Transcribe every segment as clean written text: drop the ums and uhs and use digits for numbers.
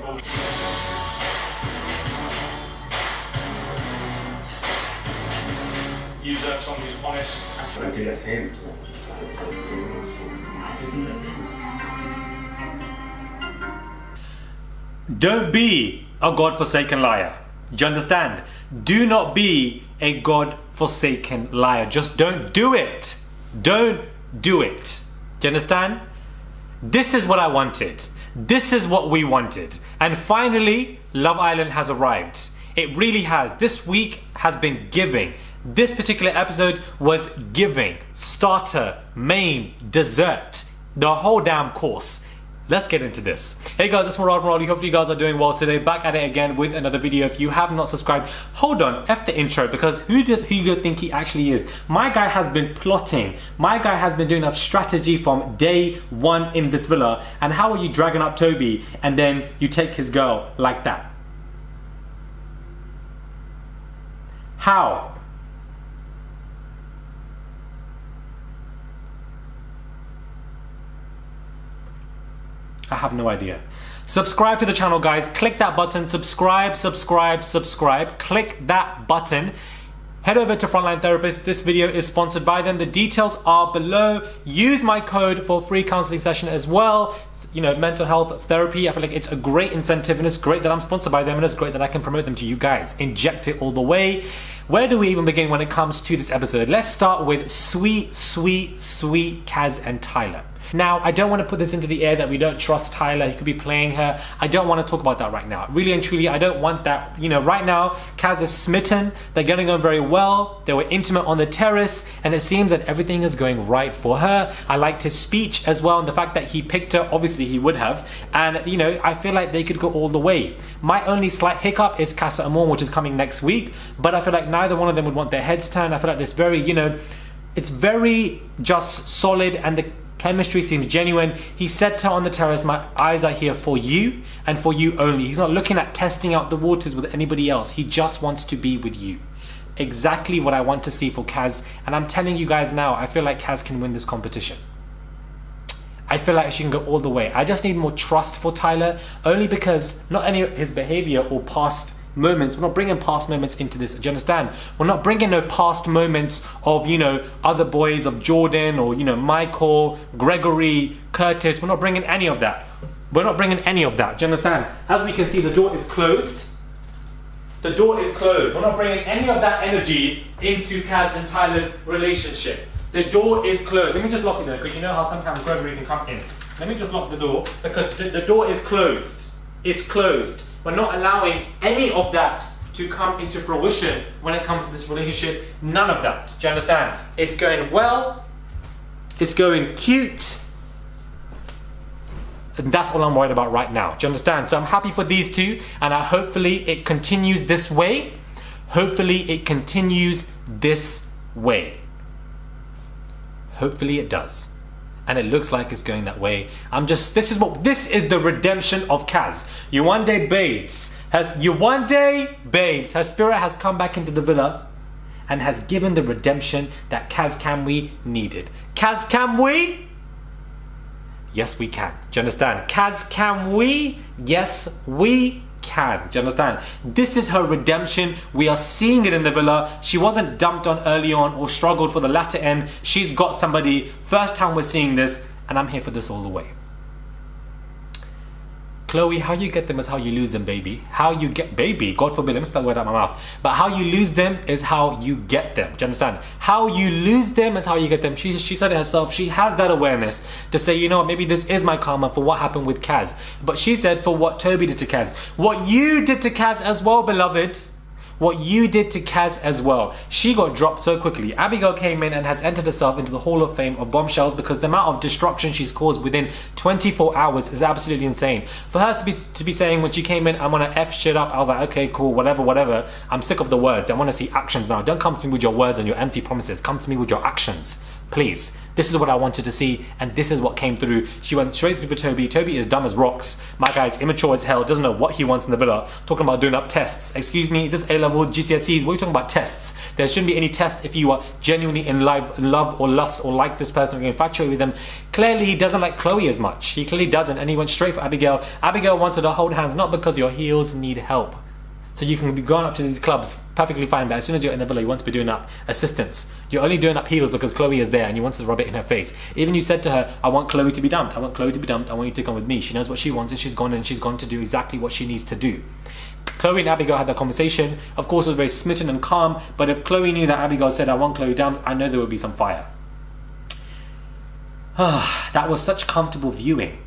grateful. You deserve someone who's honest. Don't do that to him. Don't be a God-forsaken liar. Do you understand? Do not be a God-forsaken liar. Just don't do it. Don't do it. Do you understand? This is what I wanted. This is what we wanted. And finally, Love Island has arrived. It really has. This week has been giving. This particular episode was giving. Starter, main, dessert. The whole damn course. Let's get into this. Hey guys, it's Murad Murali. Hopefully you guys are doing well today. Back at it again with another video. If you have not subscribed, hold on, F the intro, because who does Hugo think he actually is? My guy has been plotting. My guy has been doing up strategy from day one in this villa. And how are you dragging up Tobi and then you take his girl like that? How? I have no idea. Subscribe to the channel, guys. Click that button. Subscribe. Click that button. Head over to Frontline Therapist. This video is sponsored by them. The details are below. Use my code for a free counselling session as well. You know, mental health therapy. I feel like it's a great incentive, and it's great that I'm sponsored by them, and it's great that I can promote them to you guys. Inject it all the way. Where do we even begin when it comes to this episode? Let's start with sweet Kaz and Tyler. Now, I don't want to put this into the air that we don't trust Tyler. He could be playing her. I don't want to talk about that right now. Really and truly, I don't want that. You know, right now, Kaz is smitten. They're getting on very well. They were intimate on the terrace, and it seems that everything is going right for her. I liked his speech as well, and the fact that he picked her. Obviously, he would have. And, you know, I feel like they could go all the way. My only slight hiccup is Casa Amor, which is coming next week. But I feel like neither one of them would want their heads turned. I feel like this very, you know, it's very just solid, and the chemistry seems genuine. He said to her on the terrace, my eyes are here for you and for you only. He's not looking at testing out the waters with anybody else. He just wants to be with you. Exactly what I want to see for Kaz. And I'm telling you guys now, I feel like Kaz can win this competition. I feel like she can go all the way. I just need more trust for Tyler, only because not any of his behavior or past moments, we're not bringing past moments into this. Do you understand? We're not bringing no past moments of, you know, other boys, of Jordan or, you know, Michael, Gregory, Curtis. We're not bringing any of that. We're not bringing any of that. Do you understand? As we can see, the door is closed. The door is closed. We're not bringing any of that energy into Kaz and Tyler's relationship. The door is closed. Let me just lock it though, because you know how sometimes Gregory can come in. Let me just lock the door, because the door is closed. It's closed. We're not allowing any of that to come into fruition when it comes to this relationship. None of that. Do you understand? It's going well. It's going cute. And that's all I'm worried about right now. Do you understand? So I'm happy for these two, and hopefully it continues this way. Hopefully it continues this way. Hopefully it does. And it looks like it's going that way. This is the redemption of Kaz. You one day babes, her spirit has come back into the villa and has given the redemption that Kaz Kamwi needed. Kaz Kamwi? Yes, we can. Do you understand? Kaz Kamwi? Yes, we can. Do you understand? This is her redemption. We are seeing it in the villa. She wasn't dumped on early on or struggled for the latter end. She's got somebody. First time we're seeing this, and I'm here for this all the way. Chloe, how you get them is how you lose them, baby. How you get, baby, God forbid, let me spell that word out of my mouth. But how you lose them is how you get them. Do you understand? How you lose them is how you get them. She said it herself. She has that awareness to say, you know what, maybe this is my karma for what happened with Kaz. But she said for what Tobi did to Kaz. What you did to Kaz as well, beloved. What you did to Kaz as well. She got dropped so quickly. Abigail came in and has entered herself into the Hall of Fame of bombshells because the amount of destruction she's caused within 24 hours is absolutely insane. For her to be saying when she came in, I'm gonna F shit up, I was like, okay, cool, whatever. I'm sick of the words. I wanna see actions now. Don't come to me with your words and your empty promises. Come to me with your actions. Please. This is what I wanted to see, and this is what came through. She went straight through for Tobi. Tobi is dumb as rocks. My guy's immature as hell, doesn't know what he wants in the villa. Talking about doing up tests. Excuse me, this A-level, GCSEs, what are you talking about tests? There shouldn't be any test if you are genuinely in love or lust or like this person or you're infatuated with them. Clearly he doesn't like Chloe as much. He clearly doesn't, and he went straight for Abigail. Abigail wanted to hold hands, not because your heels need help. So you can be going up to these clubs perfectly fine, but as soon as you're in the villa, you want to be doing up assistance. You're only doing up heels because Chloe is there and you want to rub it in her face. Even you said to her, I want Chloe to be dumped. I want Chloe to be dumped. I want you to come with me. She knows what she wants and she's gone to do exactly what she needs to do. Chloe and Abigail had that conversation. Of course, it was very smitten and calm, but if Chloe knew that Abigail said, I want Chloe dumped, I know there would be some fire. That was such comfortable viewing.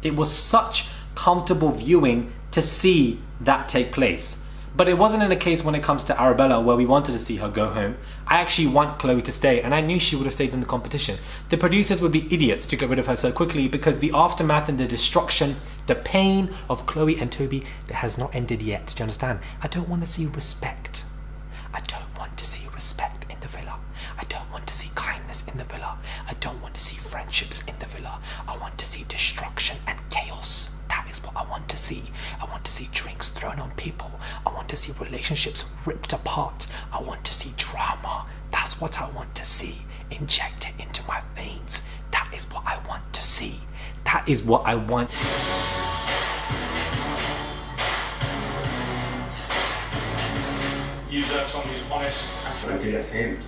It was such comfortable viewing to see that take place. But it wasn't in a case when it comes to Arabella where we wanted to see her go home. I actually want Chloe to stay, and I knew she would have stayed in the competition. The producers would be idiots to get rid of her so quickly because the aftermath and the destruction, the pain of Chloe and Tobi, that has not ended yet. Do you understand? I don't want to see respect. I don't want to see respect in the villa. I don't want to see kindness in the villa. I don't want to see friendships in the villa. I want to see destruction and chaos. That is what I want to see. I want to see drinks thrown on people. I want to see relationships ripped apart. I want to see drama. That's what I want to see. Inject it into my veins. That is what I want to see. That is what I want. Use that someone who's honest. But I do that to him.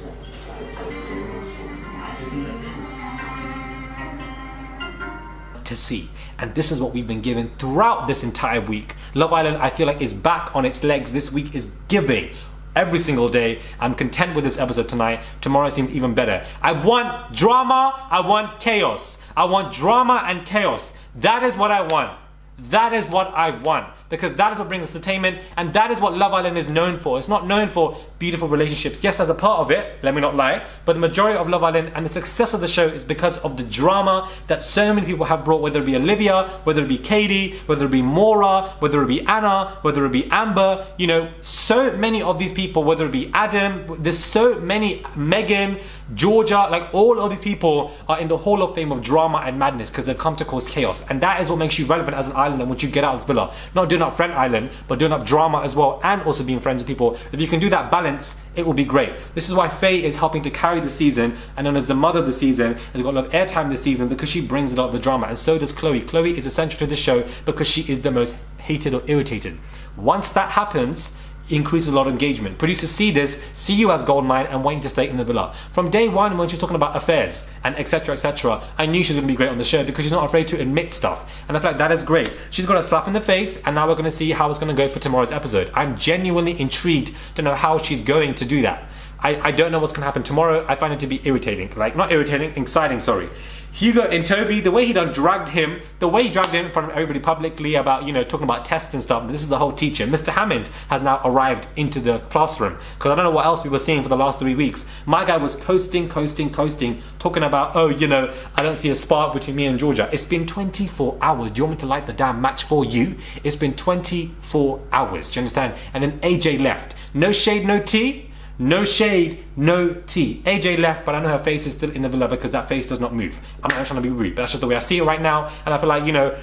To see, and this is what we've been given throughout this entire week. Love Island, I feel like, is back on its legs. This week is giving every single day. I'm content with this episode tonight. Tomorrow seems even better. I want drama. I want chaos. I want drama and chaos. That is what I want. That is what I want, because that is what brings entertainment, and that is what Love Island is known for. It's not known for beautiful relationships. Yes, as a part of it, let me not lie, but the majority of Love Island and the success of the show is because of the drama that so many people have brought, whether it be Olivia, whether it be Katie, whether it be Maura, whether it be Anna, whether it be Amber, you know, so many of these people, whether it be Adam, there's so many, Megan, Georgia, like all of these people are in the Hall of Fame of drama and madness because they've come to cause chaos, and that is what makes you relevant as an island and once you get out of this villa. Not doing up Friend Island, but doing up drama as well, and also being friends with people. If you can do that balance, it will be great. This is why Faye is helping to carry the season, and then as the mother of the season, has got a lot of airtime this season because she brings a lot of the drama, and so does Chloe. Chloe is essential to the show because she is the most hated or irritated. Once that happens, increases a lot of engagement. Producers see this, see you as goldmine, and want you to stay in the villa. From day one, when she was talking about affairs and etc., I knew she was going to be great on the show because she's not afraid to admit stuff, and I feel like that is great. She's got a slap in the face, and now we're going to see how it's going to go for tomorrow's episode. I'm genuinely intrigued to know how she's going to do that. I don't know what's going to happen tomorrow. I find it to be irritating. Like, not irritating, exciting, sorry. Hugo and Tobi, the way he dragged him in front of everybody publicly about, you know, talking about tests and stuff. This is the whole teacher. Mr. Hammond has now arrived into the classroom because I don't know what else we were seeing for the last 3 weeks. My guy was coasting, talking about, oh, you know, I don't see a spark between me and Georgia. It's been 24 hours. Do you want me to light the damn match for you? It's been 24 hours. Do you understand? And then AJ left. No shade, no tea. No shade, no tea. AJ left, but I know her face is still in the villa because that face does not move. I'm not trying to be rude, but that's just the way I see it right now. And I feel like, you know,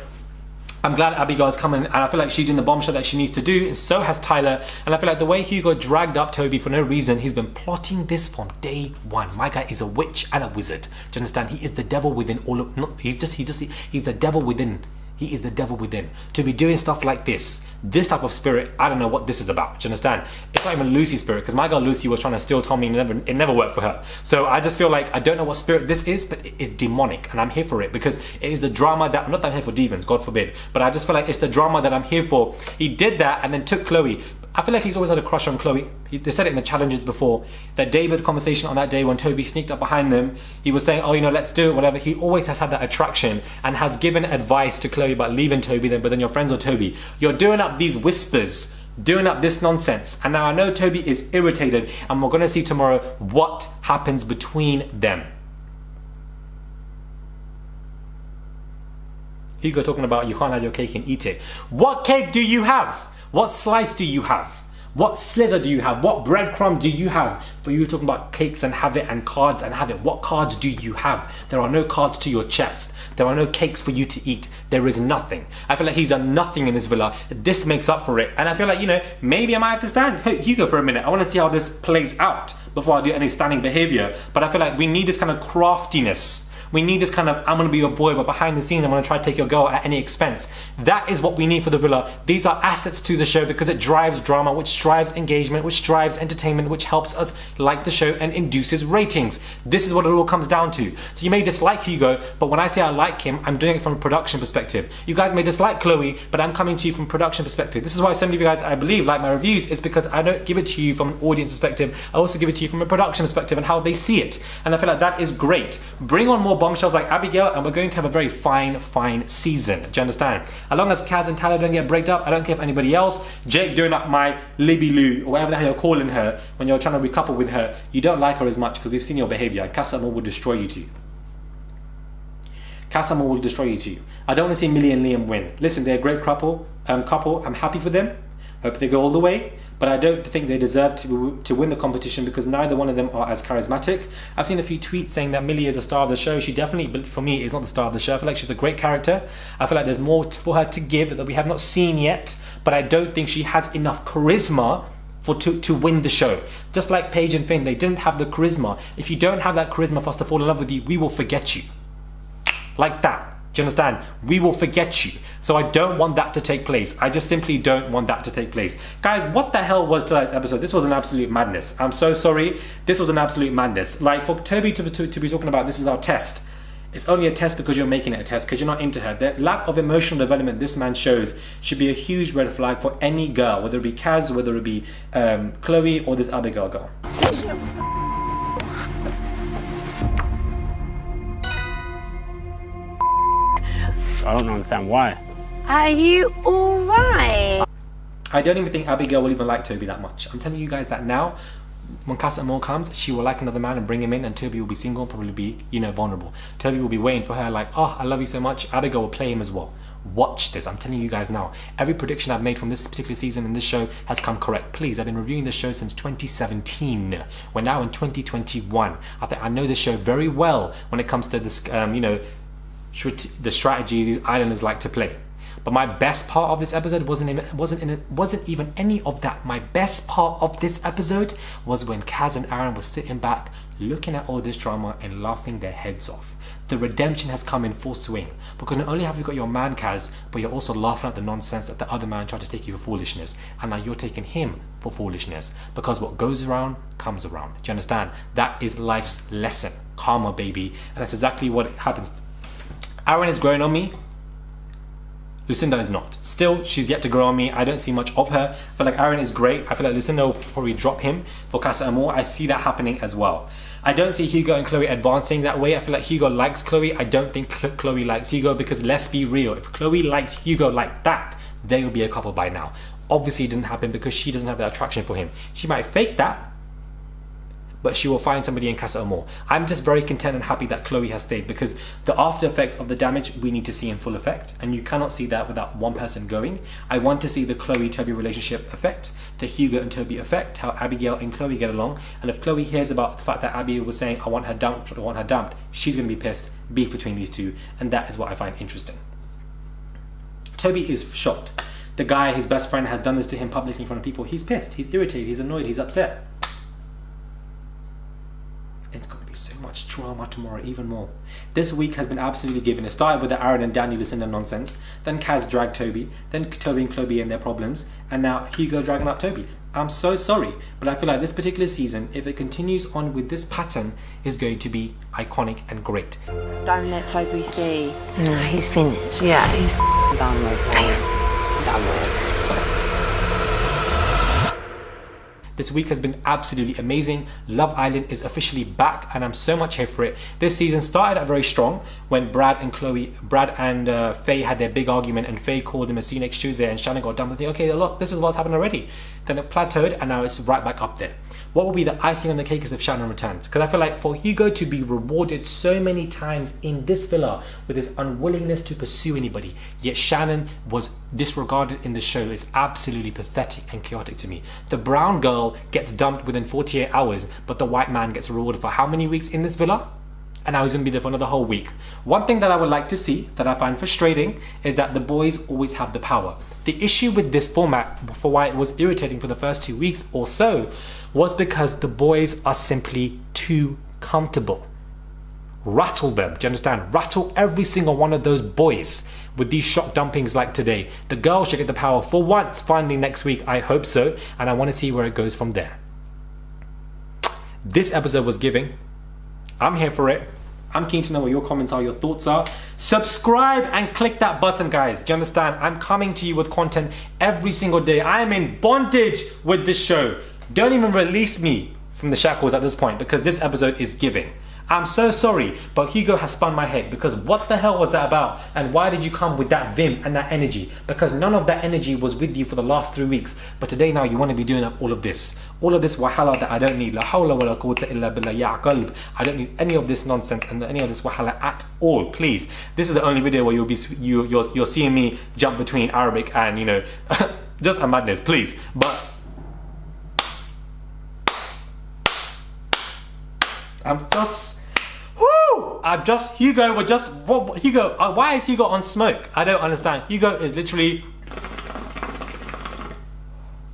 I'm glad Abigail's coming, and I feel like she's doing the bombshell that she needs to do, and so has Tyler. And I feel like the way Hugo dragged up Tobi for no reason, he's been plotting this from day one. My guy is a witch and a wizard. Do you understand? He is the devil within all of, not, he's the devil within. He is the devil within. To be doing stuff like this type of spirit, I don't know what this is about. Do you understand? It's not even Lucy's spirit, because my girl Lucy was trying to steal Tommy and it never worked for her. So I just feel like I don't know what spirit this is, but it is demonic, and I'm here for it because it is the drama that, not that I'm here for demons, God forbid, but I just feel like it's the drama that I'm here for. He did that and then took Chloe. I feel like he's always had a crush on Chloe. They said it in the challenges before. That David conversation on that day when Tobi sneaked up behind them, he was saying, oh, you know, let's do it, whatever. He always has had that attraction and has given advice to Chloe about leaving Tobi, but then you're friends with Tobi. You're doing up these whispers, doing up this nonsense. And now I know Tobi is irritated, and we're going to see tomorrow what happens between them. Hugo talking about you can't have your cake and eat it. What cake do you have? What slice do you have? What slither do you have? What breadcrumb do you have for you talking about cakes and have it and cards and have it? What cards do you have? There are no cards to your chest. There are no cakes for you to eat. There is nothing. I feel like he's done nothing in his villa. This makes up for it. And I feel like, you know, maybe I might have to stand Hugo for a minute. I want to see how this plays out before I do any standing behavior. But I feel like we need this kind of craftiness. We need this kind of, I'm gonna be your boy, but behind the scenes, I'm gonna try to take your girl at any expense. That is what we need for the villa. These are assets to the show because it drives drama, which drives engagement, which drives entertainment, which helps us like the show and induces ratings. This is what it all comes down to. So you may dislike Hugo, but when I say I like him, I'm doing it from a production perspective. You guys may dislike Chloe, but I'm coming to you from a production perspective. This is why so many of you guys, I believe, like my reviews, is because I don't give it to you from an audience perspective. I also give it to you from a production perspective and how they see it. And I feel like that is great. Bring on more bombshells like Abigail, and we're going to have a very fine season. Do you understand? As long as Kaz and Tyler don't get breaked up, I don't care if anybody else. Jake doing up my Libby Lou, or whatever the hell you're calling her, when you're trying to recouple with her, you don't like her as much because we've seen your behavior, and Casamore will destroy you too. Casamore will destroy you too. I don't want to see Millie and Liam win. Listen, they're a great couple. I'm happy for them. Hope they go all the way. But I don't think they deserve to win the competition because neither one of them are as charismatic. I've seen a few tweets saying that Millie is a star of the show. She definitely, for me, is not the star of the show. I feel like she's a great character. I feel like there's more for her to give that we have not seen yet. But I don't think she has enough charisma to win the show. Just like Paige and Finn, they didn't have the charisma. If you don't have that charisma for us to fall in love with you, we will forget you. Like that. Do you understand? We will forget you. So I don't want that to take place. I just simply don't want that to take place. Guys, what the hell was tonight's episode? This was an absolute madness. I'm so sorry. This was an absolute madness. Like for Tobi to be talking about this is our test. It's only a test because you're making it a test because you're not into her. The lack of emotional development this man shows should be a huge red flag for any girl, whether it be Kaz, whether it be Chloe or this Abigail girl. I don't understand why. Are you alright? I don't even think Abigail will even like Tobi that much. I'm telling you guys that now. When Casa Amor comes, she will like another man and bring him in, and Tobi will be single and probably be, you know, vulnerable. Tobi will be waiting for her like, oh, I love you so much. Abigail will play him as well. Watch this. I'm telling you guys now. Every prediction I've made from this particular season in this show has come correct. Please, I've been reviewing this show since 2017. We're now in 2021. I know this show very well when it comes to this, you know, the strategy these islanders like to play. But my best part of this episode wasn't even any of that. My best part of this episode was when Kaz and Aaron were sitting back looking at all this drama and laughing their heads off. The redemption has come in full swing because not only have you got your man Kaz, but you're also laughing at the nonsense that the other man tried to take you for foolishness, and now you're taking him for foolishness because what goes around comes around. Do you understand? That is life's lesson. Karma, baby. And that's exactly what happens. Aaron is growing on me. Lucinda is not. Still, she's yet to grow on me. I don't see much of her. I feel like Aaron is great. I feel like Lucinda will probably drop him for Casa Amor. I see that happening as well. I don't see Hugo and Chloe advancing that way. I feel like Hugo likes Chloe. I don't think Chloe likes Hugo because let's be real. If Chloe liked Hugo like that, they would be a couple by now. Obviously, it didn't happen because she doesn't have that attraction for him. She might fake that, but she will find somebody in Casa Amor. I'm just very content and happy that Chloe has stayed because the after effects of the damage we need to see in full effect, and you cannot see that without one person going. I want to see the Chloe-Tobi relationship effect, the Hugo and Tobi effect, how Abigail and Chloe get along, and if Chloe hears about the fact that Abigail was saying I want her dumped, she's going to be pissed, beef between these two, and that is what I find interesting. Tobi is shocked. The guy, his best friend, has done this to him publicly in front of people. He's pissed, he's irritated, he's annoyed, he's upset. It's going to be so much drama tomorrow, even more. This week has been absolutely given. It started with the Aaron and Danny Lucinda nonsense, then Kaz dragged Tobi, then Tobi and Chloe and their problems, and now Hugo dragging up Tobi. I'm so sorry, but I feel like this particular season, if it continues on with this pattern, is going to be iconic and great. Don't let Tobi see. No, he's finished. Yeah, he's done with. He's done with. This week has been absolutely amazing. Love Island is officially back and I'm so much here for it. This season started out very strong when Brad and Faye had their big argument, and Faye called him a see you next Tuesday, and Shannon got done with it. Okay, look, this is what's happened already. Then it plateaued and now it's right back up there. What will be the icing on the cake is if Shannon returns. Because I feel like for Hugo to be rewarded so many times in this villa with his unwillingness to pursue anybody, yet Shannon was disregarded in the show, is absolutely pathetic and chaotic to me. The brown girl gets dumped within 48 hours, but the white man gets rewarded for how many weeks in this villa? And now he's going to be there for another whole week. One thing that I would like to see, that I find frustrating, is that the boys always have the power. The issue with this format, for why it was irritating for the first 2 weeks or so, was because the boys are simply too comfortable. Rattle them, do you understand? Rattle every single one of those boys with these shock dumpings like today. The girls should get the power for once, finally next week, I hope so, and I want to see where it goes from there. This episode was giving. I'm here for it. I'm keen to know what your comments are, your thoughts are. Subscribe and click that button, guys. Do you understand? I'm coming to you with content every single day. I am in bondage with this show. Don't even release me from the shackles at this point, because this episode is giving. I'm so sorry, but Hugo has spun my head, because what the hell was that about? And why did you come with that vim and that energy? Because none of that energy was with you for the last 3 weeks, but today now you want to be doing up all of this wahala that I don't need. La hawla wa la quwwata illa billah ya qalb. I don't need any of this nonsense and any of this wahala at all. Please, this is the only video where you're seeing me jump between Arabic and, you know, just a madness. Please, but Hugo, why is Hugo on smoke? I don't understand. Hugo is literally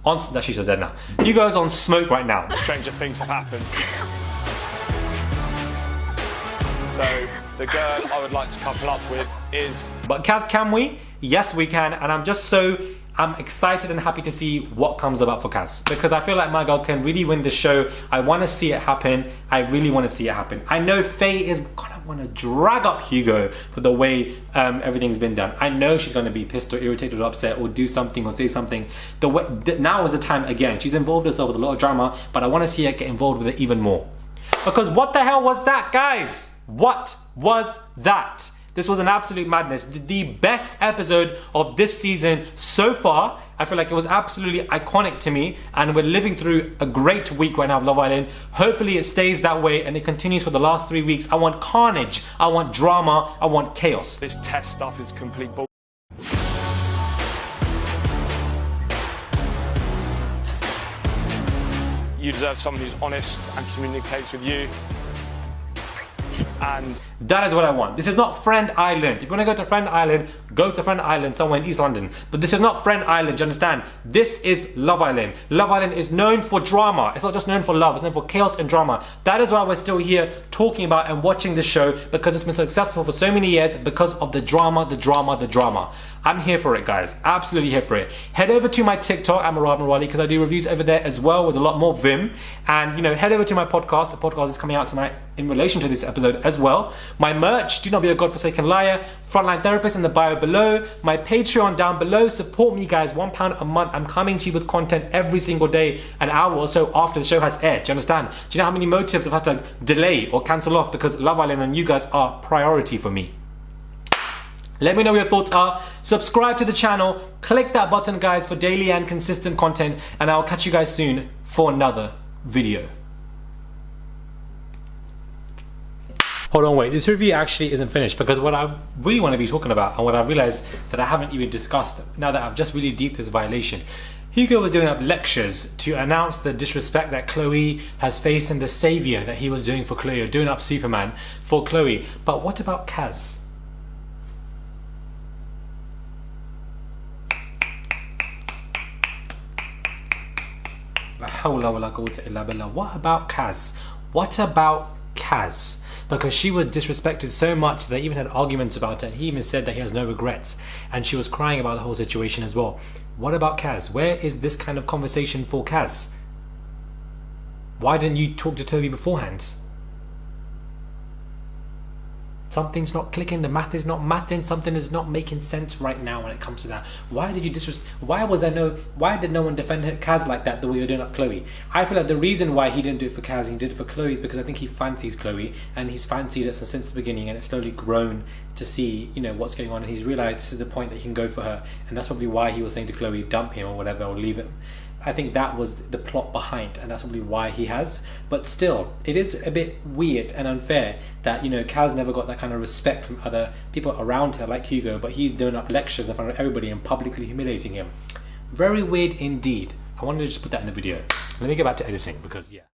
on, that she's dead now. Hugo's on smoke right now. Stranger things have happened. So, the girl I would like to couple up with is... But Kaz, can we? Yes, we can, and I'm excited and happy to see what comes about for Kaz, because I feel like my girl can really win this show. I want to see it happen. I really want to see it happen. I know Faye is gonna want to drag up Hugo for the way everything's been done. I know she's going to be pissed or irritated or upset or do something or say something. Now is the time again. She's involved herself with a lot of drama, but I want to see her get involved with it even more. Because what the hell was that, guys? What was that? This was an absolute madness. The best episode of this season so far. I feel like it was absolutely iconic to me, and we're living through a great week right now of Love Island. Hopefully it stays that way and it continues for the last 3 weeks. I want carnage, I want drama, I want chaos. This test stuff is complete bull. You deserve someone who's honest and communicates with you. And that is what I want. This is not Friend Island. If you want to go to Friend Island, go to Friend Island somewhere in East London. But this is not Friend Island, do you understand? This is Love Island. Love Island is known for drama. It's not just known for love, it's known for chaos and drama. That is why we're still here talking about and watching this show, because it's been successful for so many years because of the drama, the drama, the drama. I'm here for it, guys. Absolutely here for it. Head over to my TikTok, Amarad Marali, because I do reviews over there as well with a lot more vim. And, you know, head over to my podcast. The podcast is coming out tonight in relation to this episode as well. My merch, Do Not Be a Godforsaken Liar, Frontline Therapist in the bio below. My Patreon down below. Support me, guys. £1 a month. I'm coming to you with content every single day, an hour or so after the show has aired. Do you understand? Do you know how many motives I've had to delay or cancel off because Love Island and you guys are priority for me? Let me know what your thoughts are. Subscribe to the channel. Click that button, guys, for daily and consistent content. And I'll catch you guys soon for another video. Hold on, wait. This review actually isn't finished, because what I really want to be talking about, and what I realized that I haven't even discussed now that I've just really deeped this violation. Hugo was doing up lectures to announce the disrespect that Chloe has faced and the savior that he was doing for Chloe, or doing up Superman for Chloe. But what about Kaz? What about Kaz? What about Kaz? Because she was disrespected so much that they even had arguments about it. He even said that he has no regrets, and she was crying about the whole situation as well. What about Kaz? Where is this kind of conversation for Kaz? Why didn't you talk to Tobi beforehand? Something's not clicking, the math is not mathing, something is not making sense right now when it comes to that. Why did you why did no one defend Kaz like that the way you're doing up Chloe? I feel like the reason why he didn't do it for Kaz and he did it for Chloe is because I think he fancies Chloe, and he's fancied it since the beginning, and it's slowly grown to see, you know, what's going on, and he's realized this is the point that he can go for her, and that's probably why he was saying to Chloe, dump him or whatever, or leave him. I think that was the plot behind, and that's probably why he has. But still, it is a bit weird and unfair that, you know, Kaz never got that kind of respect from other people around her, like Hugo, but he's doing up lectures in front of everybody and publicly humiliating him. Very weird indeed. I wanted to just put that in the video. Let me get back to editing because, yeah.